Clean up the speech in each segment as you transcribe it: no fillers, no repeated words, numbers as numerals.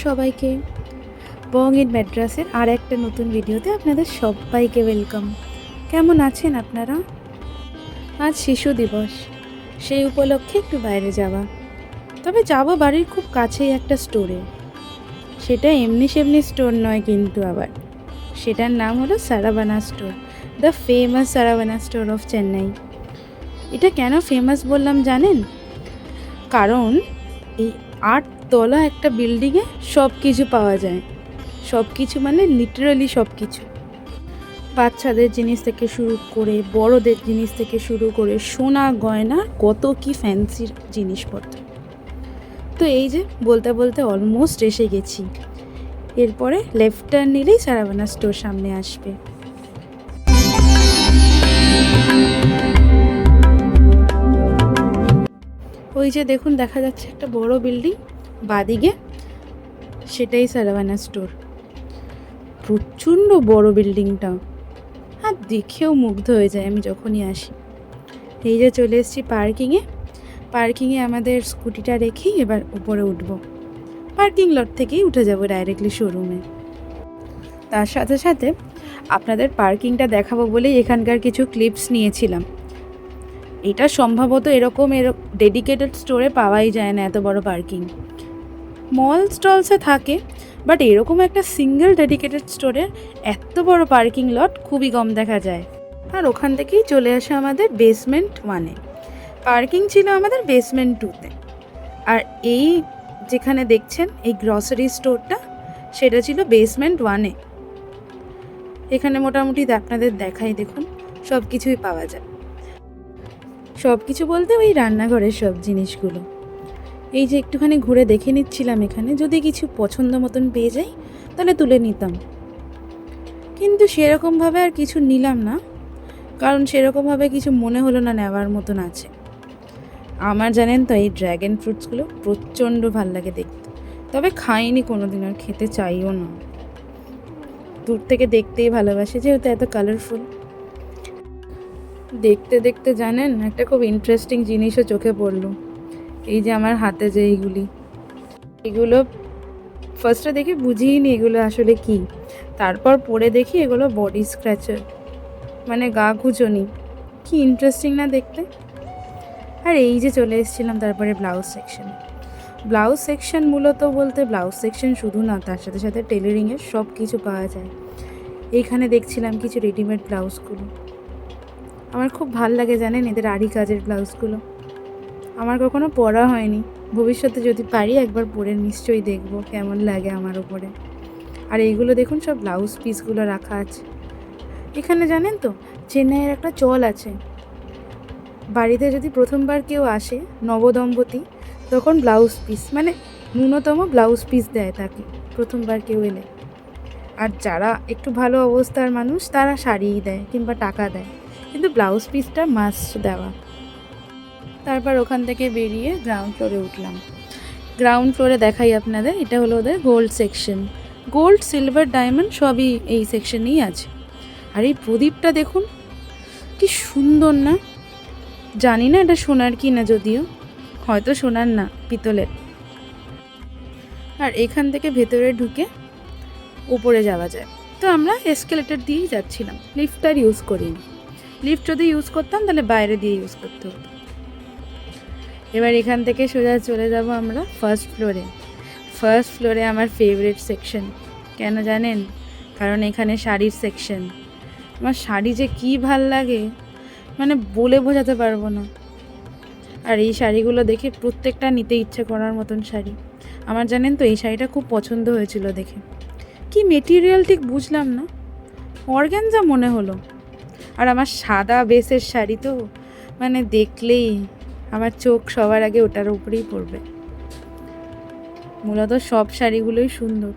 সবাইকে। বং ইন ম্যাড্রাসের আর একটা নতুন ভিডিওতে আপনাদের সবাইকে ওয়েলকাম। কেমন আছেন আপনারা? আজ শিশু দিবস, সেই উপলক্ষে একটু বাইরে যাওয়া। তবে যাব বাড়ির খুব কাছেই একটা স্টোরে। সেটা এমনি সেমনি স্টোর নয় কিন্তু আবার, সেটার নাম হলো Saravana store, the famous Saravana store of Chennai. এটা কেন ফেমাস বললাম জানেন? কারণ এই 8 তলা একটা বিল্ডিংয়ে সব কিছু পাওয়া যায়। সব কিছু মানে লিটারালি সব কিছু। বাচ্চাদের জিনিস থেকে শুরু করে বড়দের জিনিস থেকে শুরু করে সোনা গয়না কত কি ফ্যান্সি জিনিসপত্র। তো এই যে বলতে বলতে অলমোস্ট এসে গেছি। এরপরে লেফট টার্ন নিলেই সারাভানা স্টোর সামনে আসবে। ওই যে দেখুন দেখা যাচ্ছে একটা বড় বিল্ডিং বাদিকে, সেটাই সারাভানা স্টোর। প্রচণ্ড বড় বিল্ডিংটা, আর দেখেও মুগ্ধ হয়ে যায় আমি যখনই আসি। এই যে চলে এসেছি পার্কিংয়ে আমাদের স্কুটিটা রেখেই এবার উপরে উঠব। পার্কিং লট থেকেই উঠে যাব ডাইরেক্টলি শোরুমে। তার সাথে সাথে আপনাদের পার্কিংটা দেখাবো বলেই এখানকার কিছু ক্লিপস নিয়েছিলাম। এটা সম্ভবত এরকম ডেডিকেটেড স্টোরে পাওয়াই যায় না, এত বড় পার্কিং। মল স্টলসে থাকে, বাট এরকম একটা সিঙ্গেল ডেডিকেটেড স্টোরের এত বড় পার্কিং লট খুবই কম দেখা যায়। আর ওখান থেকেই চলে আসে আমাদের বেসমেন্ট 1-এ। পার্কিং ছিল আমাদের বেসমেন্ট 2-তে। আর এই যেখানে দেখছেন এই গ্রসারি স্টোরটা, সেটা ছিল বেসমেন্ট 1-এ। এখানে মোটামুটি আপনাদের দেখাই, দেখুন সব কিছুই পাওয়া যায়। সব কিছু বলতে ওই রান্নাঘরের সব জিনিসগুলো। এই যে একটুখানি ঘুরে দেখে নিচ্ছিলাম এখানে, যদি কিছু পছন্দ মতন পেয়ে যাই তাহলে তুলে নিতাম। কিন্তু সেরকমভাবে আর কিছু নিলাম না, কারণ সেরকমভাবে কিছু মনে হলো না নেওয়ার মতন আছে। আমার জানেন তো এই ড্র্যাগন ফ্রুটসগুলো প্রচণ্ড ভাল লাগে দেখতে, তবে খাইনি কোনোদিন, আর খেতে চাইও না। দূর থেকে দেখতেই ভালোবাসে, যেহেতু এত কালারফুল। দেখতে দেখতে জানেন একটা খুব ইন্টারেস্টিং জিনিসও চোখে পড়লো। এই যে আমার হাতে যে এগুলো ফার্স্টে দেখে বুঝিনি এগুলো আসলে কি, তারপর পরে দেখি এগুলো বডি স্ক্র্যাচার, মানে গা খুঁজনি। কি ইন্টারেস্টিং না দেখতে। আর এই যে চলে এসেছিলাম তারপরে ব্লাউজ সেকশন মূলত বলতে ব্লাউজ সেকশন শুধু না, তার সাথে সাথে টেলারিংয়ের সব কিছু পাওয়া যায়। এইখানে দেখছিলাম কিছু রেডিমেড ব্লাউজগুলো। আমার খুব ভাল লাগে জানেন এদের আড়ি কাজের ব্লাউজগুলো। আমার কখনো পরা হয়নি, ভবিষ্যতে যদি পারি একবার পরে নিশ্চয়ই দেখব কেমন লাগে আমার ওপরে। আর এইগুলো দেখুন সব ব্লাউজ পিসগুলো রাখা আছে। এখানে জানেন তো চেন্নাইয়ের একটা চল আছে, বাড়িতে যদি প্রথমবার কেউ আসে নবদম্পতি, তখন ব্লাউজ পিস মানে ন্যূনতম ব্লাউজ পিস দেয় তাকে প্রথমবার কেউ এলে। আর যারা একটু ভালো অবস্থার মানুষ তারা শাড়িই দেয় কিংবা টাকা দেয়, কিন্তু ব্লাউজ পিসটা মাস্ট দেওয়া। তারপর ওখান থেকে বেরিয়ে গ্রাউন্ড ফ্লোরে উঠলাম। গ্রাউন্ড ফ্লোরে দেখাই আপনাদের, এটা হলো ওদের gold section. Gold, silver, diamond সবই এই সেকশনেই আছে। আর এই প্রদীপটা দেখুন কি সুন্দর না। জানি না এটা সোনার কি না, যদিও হয়তো সোনার না, পিতলের। আর এখান থেকে ভেতরে ঢুকে উপরে যাওয়া যায়। তো আমরা এসকেলেটর দিয়েই যাচ্ছিলাম, লিফট আর ইউজ করিনি। লিফট যদি ইউজ করতাম তাহলে বাইরে দিয়ে ইউজ করতে হতো। এবার এখান থেকে সোজা চলে যাব আমরা ফার্স্ট ফ্লোরে আমার ফেভারিট সেকশন। কেন জানেন? কারণ এখানে শাড়ির সেকশন। আমার শাড়ি যে কী ভাল লাগে, মানে বলে বোঝাতে পারবো না। আর এই শাড়িগুলো দেখে প্রত্যেকটা নিতে ইচ্ছে করার মতন শাড়ি। আমার জানেন তো এই শাড়িটা খুব পছন্দ হয়েছিল দেখে। কি মেটেরিয়াল ঠিক বুঝলাম না, অর্গানজা মনে হলো। আর আমার সাদা বেসের শাড়ি তো, মানে দেখলেই আমার চোখ সবার আগে ওটার উপরেই পড়বে। মূলত সব শাড়িগুলোই সুন্দর,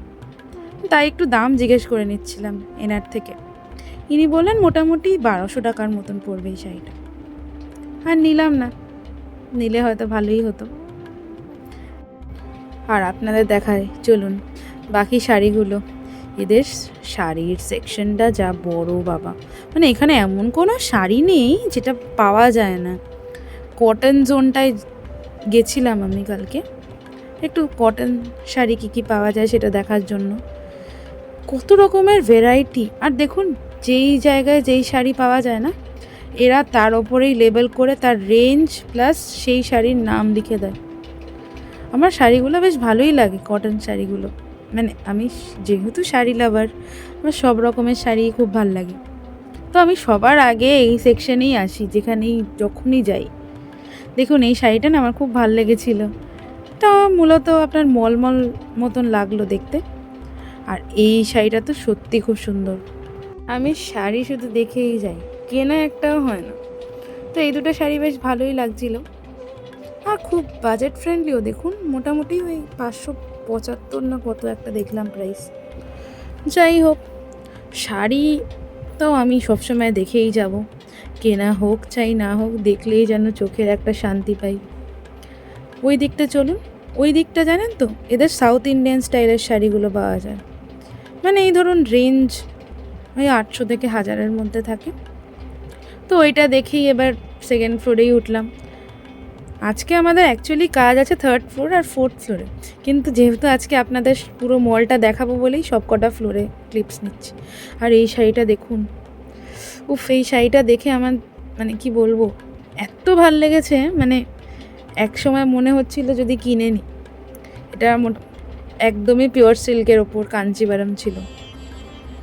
তাই একটু দাম জিজ্ঞেস করে নিচ্ছিলাম এনার থেকে। ইনি বললেন মোটামুটি 1200 টাকার মতন পড়বে এই শাড়িটা। আর নিলাম না, নিলে হয়তো ভালোই হতো। আর আপনাদের দেখায় চলুন বাকি শাড়িগুলো। এদের শাড়ির সেকশনটা যা বড় বাবা, মানে এখানে এমন কোনো শাড়ি নেই যেটা পাওয়া যায় না। কটন জোনটায় গেছিলাম আমি কালকে, একটু কটন শাড়ি কী পাওয়া যায় সেটা দেখার জন্য। কত রকমের ভ্যারাইটি। আর দেখুন, যেই জায়গায় যেই শাড়ি পাওয়া যায় না, এরা তার ওপরেই লেবেল করে তার রেঞ্জ প্লাস সেই শাড়ির নাম লিখে দেয়। আমার শাড়িগুলো বেশ ভালোই লাগে, কটন শাড়িগুলো। মানে আমি যেহেতু শাড়ি লাভার, আমার সব রকমের শাড়ি খুব ভাল লাগে। তো আমি সবার আগে এই সেকশনেই আসি, যেখানেই যখনই যাই। দেখুন, এই শাড়িটা না আমার খুব ভাল লেগেছিল। এটা মূলত আপনার মলমল মতন লাগলো দেখতে। আর এই শাড়িটা তো সত্যি খুব সুন্দর। আমি শাড়ি শুধু দেখেই যাই, কেনা একটাও হয় না। তো এই দুটো শাড়ি বেশ ভালোই লাগছিল। আর খুব বাজেট ফ্রেন্ডলিও। দেখুন, মোটামুটি ওই 575 না কত একটা দেখলাম প্রাইস। যাই হোক, শাড়ি তো আমি সবসময় দেখেই যাব, কেনা হোক চাই না হোক, দেখলেই যেন চোখের একটা শান্তি পাই। ওই দিকটা চলুন। ওই দিকটা জানেন তো, এদের সাউথ ইন্ডিয়ান স্টাইলের শাড়িগুলো পাওয়া যায়। মানে এই ধরুন রেঞ্জ ওই 800 থেকে 1000-এর মধ্যে থাকে। তো ওইটা দেখেই এবার সেকেন্ড ফ্লোরেই উঠলাম। আজকে আমাদের অ্যাকচুয়ালি কাজ আছে 3rd ফ্লোর আর 4th ফ্লোরে, কিন্তু যেহেতু আজকে আপনাদের পুরো মলটা দেখাবো বলেই সব কটা ফ্লোরে ক্লিপস নিচ্ছি। আর এই শাড়িটা দেখুন, উফ, এই শাড়িটা দেখে আমার মানে কি বলবো, এত ভাল লেগেছে। মানে এক সময় মনে হচ্ছিল যদি কিনে নিই। এটা একদমই পিওর সিল্কের ওপর কাঞ্চিবারাম ছিল।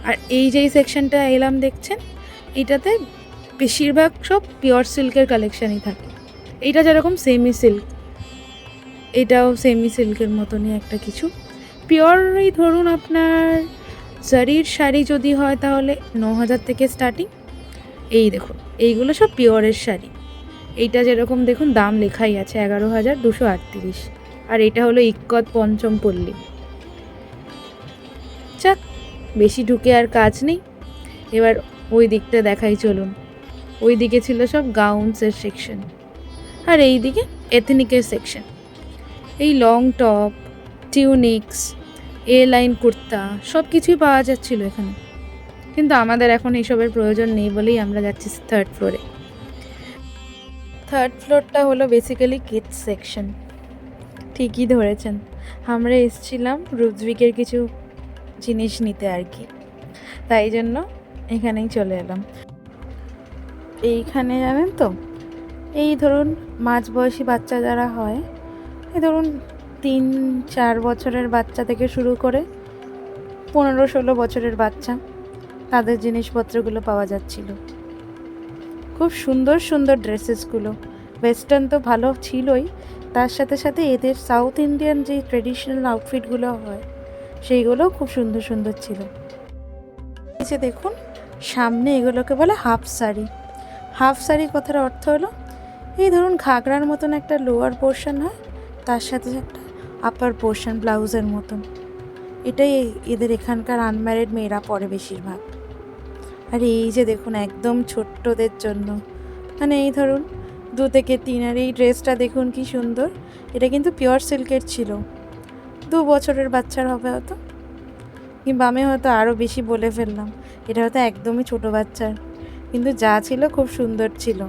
আর এই যেই সেকশনটা এলাম দেখছেন, এইটাতে বেশিরভাগ সব পিওর সিল্কের কালেকশানই থাকে। এইটা যেরকম সেমি সিল্ক, এটাও সেমি সিল্কের মতনই একটা কিছু। পিওরই ধরুন আপনার জারির শাড়ি যদি হয় তাহলে 9000 থেকে স্টার্টিং। এই দেখুন, এইগুলো সব পিওরের শাড়ি। এইটা যেরকম দেখুন দাম লেখাই আছে 11,238। আর এটা হলো ইক্কত পঞ্চম পল্লী। যাক, বেশি ঢুকে আর কাজ নেই, এবার ওই দিকটা দেখাই চলুন। ওই দিকে ছিল সব গাউন্সের সেকশন, আর এই দিকে এথনিকের সেকশন। এই লং টপ, টিউনিক্স, এ লাইন কুর্তা সব কিছুই পাওয়া যাচ্ছিল এখানে। কিন্তু আমাদের এখন এইসবের প্রয়োজন নেই বলেই আমরা যাচ্ছি 3rd ফ্লোরে। 3rd ফ্লোরটা হলো বেসিক্যালি কিডস সেকশন। ঠিকই ধরেছেন, আমরা এসেছিলাম রুজভিকের কিছু জিনিস নিতে আর কি, তাই জন্য এখানেই চলে এলাম। এইখানে জানেন তো, এই ধরুন মাঝবয়সী বাচ্চা যারা হয়, এই ধরুন 3-4 বছরের বাচ্চা থেকে শুরু করে 15-16 বছরের বাচ্চা, তাদের জিনিসপত্রগুলো পাওয়া যাচ্ছিল। খুব সুন্দর সুন্দর ড্রেসেসগুলো। ওয়েস্টার্ন তো ভালো ছিলই, তার সাথে সাথে এদের সাউথ ইন্ডিয়ান যে ট্রেডিশনাল আউটফিটগুলো হয় সেইগুলোও খুব সুন্দর সুন্দর ছিল। এই যে দেখুন সামনে, এগুলোকে বলে হাফ শাড়ি। হাফ শাড়ি কথার অর্থ হলো, এই ধরুন ঘাগরার মতন একটা লোয়ার পোর্শন হয়, তার সাথে একটা আপার পোর্শন ব্লাউজের মতন। এটাই এদের এখানকার আনম্যারিড মেয়েরা পরে বেশিরভাগ। আর এই যে দেখুন একদম ছোট্টদের জন্য, মানে এই ধরুন 2 থেকে 3, আর এই ড্রেসটা দেখুন কি সুন্দর। এটা কিন্তু পিওর সিল্কের ছিল। 2 বছরের বাচ্চার হবে হয়তো, কিংবা আমি হয়তো আরও বেশি বলে ফেললাম, এটা হয়তো একদমই ছোট বাচ্চার, কিন্তু যা ছিল খুব সুন্দর ছিল।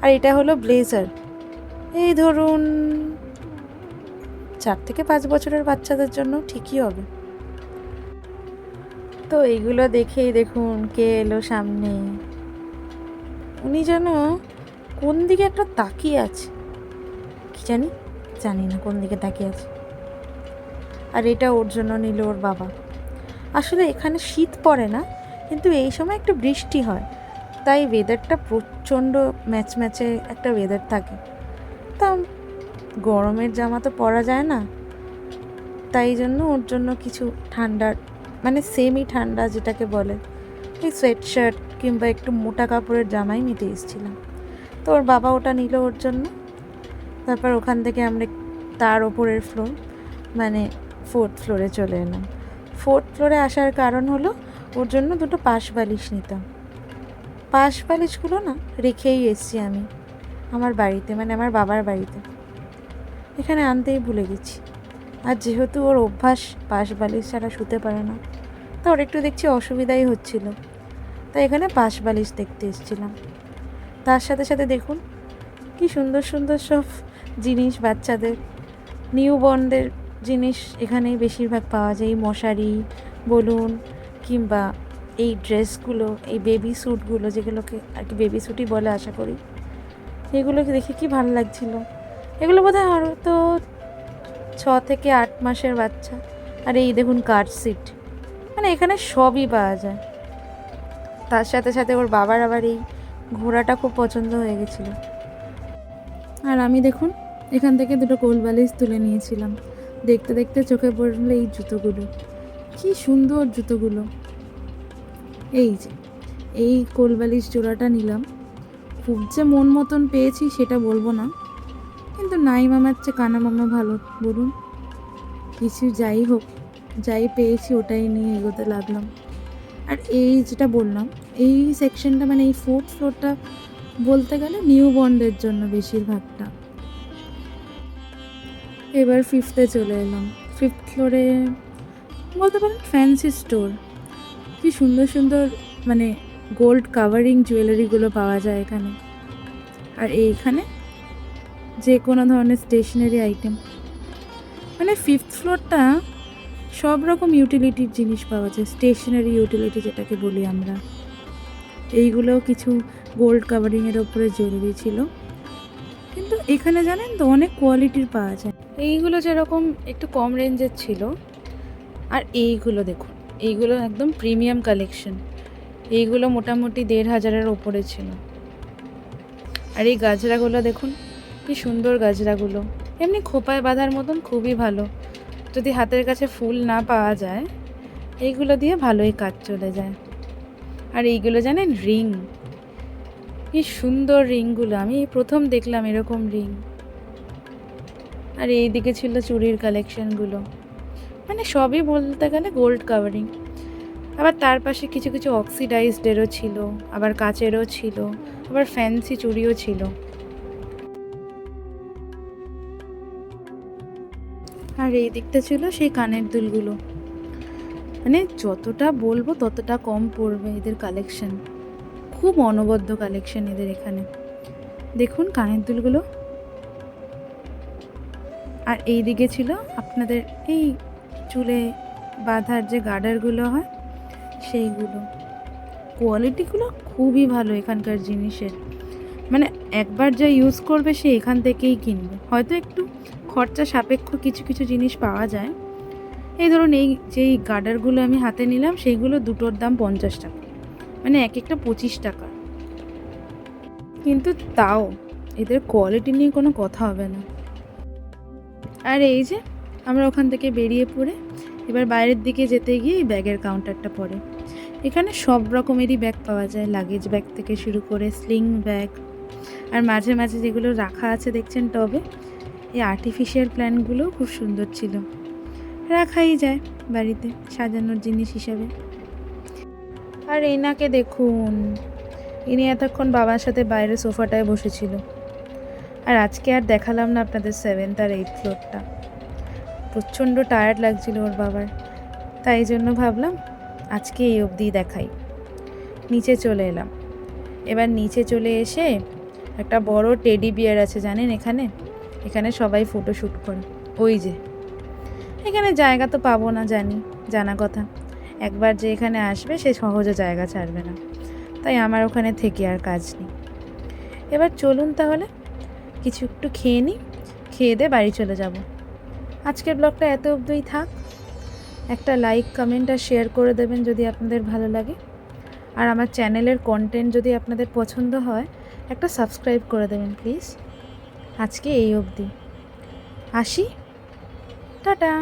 আর এটা হলো ব্লেজার, এই ধরুন 4 থেকে 5 বছরের বাচ্চাদের জন্য ঠিকই হবে। তো এইগুলো দেখেই দেখুন কে এলো সামনে। উনি যেন কোন দিকে একটা তাকিয়ে আছে, কি জানি না কোন দিকে তাকিয়ে আছে। আর এটা ওর জন্য নিল ওর বাবা। আসলে এখানে শীত পড়ে না, কিন্তু এই সময় একটু বৃষ্টি হয়, তাই ওয়েদারটা প্রচণ্ড ম্যাচম্যাচে একটা ওয়েদার থাকে। তা গরমের জামা তো পরা যায় না, তাই জন্য ওর জন্য কিছু ঠান্ডার, মানে সেমি ঠান্ডা যেটাকে বলে, এই সোয়েট শার্ট কিংবা একটু মোটা কাপড়ের জামাই নিতে এসেছিলাম। তো ওর বাবা ওটা নিল ওর জন্য। তারপর ওখান থেকে আমরা তার ওপরের ফ্লোর, মানে 4th ফ্লোরে চলে এলাম। 4th ফ্লোরে আসার কারণ হলো ওর জন্য 2টো পাশ বালিশ নিতাম। পাশ বালিশগুলো না রেখেই এসেছি আমি আমার বাড়িতে, মানে আমার বাবার বাড়িতে। এখানে আনতেই ভুলে গেছি। আর যেহেতু ওর অভ্যাস পাশ বালিশ ছাড়া শুতে পারে না, তো ওর একটু দেখছি অসুবিধাই হচ্ছিল, তাই এখানে পাশ বালিশ দেখতে এসেছিলাম। তার সাথে সাথে দেখুন কি সুন্দর সুন্দর সব জিনিস বাচ্চাদের। নিউ বর্নদের জিনিস এখানেই বেশিরভাগ পাওয়া যায়, এই মশারি বলুন কিংবা এই ড্রেসগুলো, এই বেবি স্যুটগুলো, যেগুলোকে আর কি বেবি স্যুটই বলে আশা করি, এগুলোকে দেখে কি ভালো লাগছিল। এগুলো বোধহয় আরও তো 6 থেকে 8 মাসের বাচ্চা। আর এই দেখুন কার সিট, মানে এখানে সবই পাওয়া যায়। তার সাথে সাথে ওর বাবার আবার এই ঘোড়াটা খুব পছন্দ হয়ে গেছিলো। আর আমি দেখুন এখান থেকে দুটো কোল বালিশ তুলে নিয়েছিলাম। দেখতে দেখতে চোখে পড়লো এই জুতোগুলো, কি সুন্দর জুতোগুলো। এই যে এই কোল বালিশ জোড়াটা নিলাম, খুব যে মন মতন পেয়েছি সেটা বলবো না, কিন্তু নাই মামার চেয়ে কানা মামা ভালো বলুন। কিছু যাই হোক, যাই পেয়েছি ওটাই নিয়ে এগোতে লাগলাম। আর এই যেটা বললাম, এই সেকশনটা মানে এই 4th ফ্লোরটা বলতে গেলে নিউ বন্ডের জন্য বেশিরভাগটা। এবার 5th-এ চলে এলাম। 5th ফ্লোরে বলতে পারেন ফ্যান্সি স্টোর। কি সুন্দর সুন্দর মানে গোল্ড কাভারিং জুয়েলারিগুলো পাওয়া যায় এখানে। আর এইখানে যে কোনো ধরনের স্টেশনারি আইটেম, মানে 5th ফ্লোরটা সব রকম ইউটিলিটির জিনিস পাওয়া যায়, স্টেশনারি ইউটিলিটি যেটাকে বলি আমরা। এইগুলোও কিছু গোল্ড কাভারিংয়ের ওপরে জুয়েলারি ছিল, কিন্তু এখানে জানেন তো অনেক কোয়ালিটির পাওয়া যায়। এইগুলো যেরকম একটু কম রেঞ্জের ছিল, আর এইগুলো দেখুন, এইগুলো একদম প্রিমিয়াম কালেকশন। এইগুলো মোটামুটি 1,500-এর ওপরে ছিল। আর এই গাজরাগুলো দেখুন, কি সুন্দর গাজরাগুলো, এমনি খোপায় বাঁধার মতন খুবই ভালো। যদি হাতের কাছে ফুল না পাওয়া যায়, এইগুলো দিয়ে ভালোই কাজ চলে যায়। আর এইগুলো জানেন রিং, কি সুন্দর রিংগুলো, আমি প্রথম দেখলাম এরকম রিং। আর এই দিকে ছিল চুড়ির কালেকশনগুলো, মানে সবই বলতে গেলে গোল্ড কাভারিং। আবার তার পাশে কিছু কিছু অক্সিডাইজডেরও ছিল, আবার কাচেরও ছিল, আবার ফ্যান্সি চুড়িও ছিল। আর এই দিকটা ছিল সেই কানের দুলগুলো, মানে যতটা বলবো ততটা কম পড়বে এদের কালেকশন। খুব অনবদ্য কালেকশন এদের এখানে, দেখুন কানের দুলগুলো। আর এই দিকে ছিল আপনাদের এই চুলে বাঁধার যে গার্ডারগুলো হয় সেইগুলো। কোয়ালিটিগুলো খুবই ভালো এখানকার জিনিসের, মানে একবার যা ইউজ করবে সে এখান থেকেই কিনবে। হয়তো একটু খরচা সাপেক্ষ কিছু কিছু জিনিস পাওয়া যায়। এই ধরুন এই যেই গার্ডারগুলো আমি হাতে নিলাম, সেইগুলো দুটোর দাম 50 টাকা, মানে এক একটা 25 টাকা। কিন্তু তাও এদের কোয়ালিটি নিয়ে কোনো কথা হবে না। আর এই যে আমরা ওখান থেকে বেরিয়ে পড়ে এবার বাইরের দিকে যেতে গিয়ে এই ব্যাগের কাউন্টারটা পড়ে। এখানে সব রকমেরই ব্যাগ পাওয়া যায়, লাগেজ ব্যাগ থেকে শুরু করে স্লিং ব্যাগ। আর মাঝে মাঝে যেগুলো রাখা আছে দেখছেন টবে, এই আর্টিফিশিয়াল প্ল্যান্টগুলো খুব সুন্দর ছিল, রাখাই যায় বাড়িতে সাজানোর জিনিস হিসাবে। আর এনাকে দেখুন, ইনি এতক্ষণ বাবার সাথে বাইরে সোফাটায় বসেছিল। আর আজকে আর দেখালাম না আপনাদের 7th আর 8th ফ্লোরটা, প্রচণ্ড টায়ার্ড লাগছিল ওর বাবার, তাই জন্য ভাবলাম আজকে এই অবধি দেখাই। নিচে চলে এলাম। এবার নিচে চলে এসে একটা বড় টেডি বিয়ার আছে জানেন এখানে, এখানে সবাই ফটোশ্যুট করে। ওই যে এখানে জায়গা তো পাবো না, জানা কথা, একবার যে এখানে আসবে সে সহজে জায়গা ছাড়বে না, তাই আমার ওখানে থেকে আর কাজ নেই। এবার চলুন তাহলে কিছু একটু খেয়ে নিই, খেয়ে দিয়ে বাড়ি চলে যাব। আজকের ব্লগটা এত অবধিই থাক। একটা লাইক, কমেন্ট আর শেয়ার করে দেবেন যদি আপনাদের ভালো লাগে। আর আমার চ্যানেলের কন্টেন্ট যদি আপনাদের পছন্দ হয়, একটা সাবস্ক্রাইব করে দেবেন প্লিজ। আজকে এই অবধি, আসি, টাটা।